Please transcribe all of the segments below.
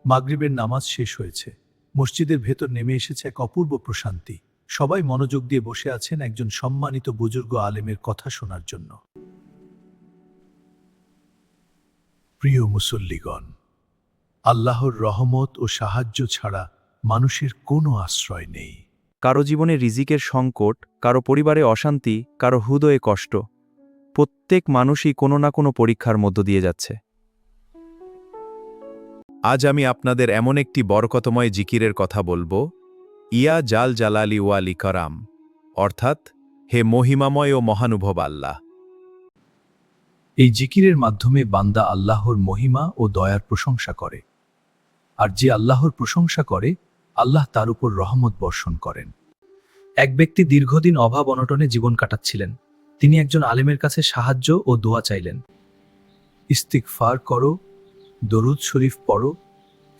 মাগরিবের নামাজ শেষ হয়েছে। মসজিদের ভেতর নেমে এসেছে এক অপূর্ব প্রশান্তি। সবাই মনোযোগ দিয়ে বসে আছেন একজন সম্মানিত বুজুর্গ আলেমের কথা শোনার জন্য। প্রিয় মুসল্লিগণ, আল্লাহর রহমত ও সাহায্য ছাড়া মানুষের কোনো আশ্রয় নেই। কারো জীবনে রিজিকের সংকট, কারো পরিবারে অশান্তি, কারো হৃদয়ে কষ্ট। প্রত্যেক মানুষই কোনো না কোনো পরীক্ষার মধ্য দিয়ে যাচ্ছে। আজ আমি আপনাদের এমন একটি বরকতময় জিকিরের কথা বলবো, ইয়া জাল জালালি ওয়াল ইকরাম, অর্থাৎ হে মহিমাময় ও মহানুভব আল্লাহ। এই জিকিরের মাধ্যমে বান্দা আল্লাহর মহিমা ও দয়ার প্রশংসা করে, আর যে আল্লাহর প্রশংসা করে আল্লাহ তার উপর রহমত বর্ষণ করেন। এক ব্যক্তি দীর্ঘদিন অভাব অনটনে জীবন কাটাচ্ছিলেন। তিনি একজন আলেমের কাছে সাহায্য ও দোয়া চাইলেন। ইস্তিগফার করো, দরুদ শরীফ পড়ো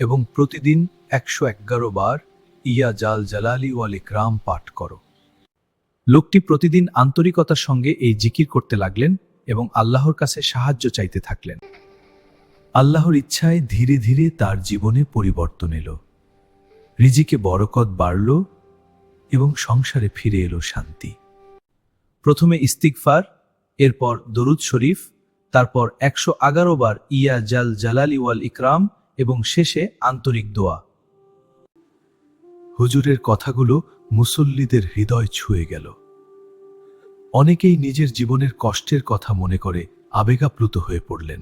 এবং প্রতিদিন 111 বার ইয়া জাল জালালি ওয়াল ইকরাম পাঠ করো। লোকটি প্রতিদিন আন্তরিকতার সঙ্গে এই জিকির করতে লাগলেন এবং আল্লাহর কাছে সাহায্য চাইতে থাকলেন। আল্লাহর ইচ্ছায় ধীরে ধীরে তার জীবনে পরিবর্তন এলো। রিজিকে বরকত বাড়ল এবং সংসারে ফিরে এলো শান্তি। প্রথমে ইস্তিগফার, এরপর দরুদ শরীফ, তারপর 111 বার ইয়া জাল জালালি ওয়াল ইকরাম এবং শেষে আন্তরিক দোয়া। হুজুরের কথাগুলো মুসল্লিদের হৃদয় ছুঁয়ে গেল। অনেকেই নিজের জীবনের কষ্টের কথা মনে করে আবেগাপ্লুত হয়ে পড়লেন।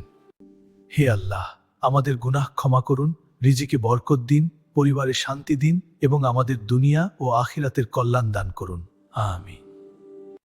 হে আল্লাহ, আমাদের গুনাহ ক্ষমা করুন, রিজিকে বরকত দিন, পরিবারে শান্তি দিন এবং আমাদের দুনিয়া ও আখিরাতের কল্যাণ দান করুন। আমিন।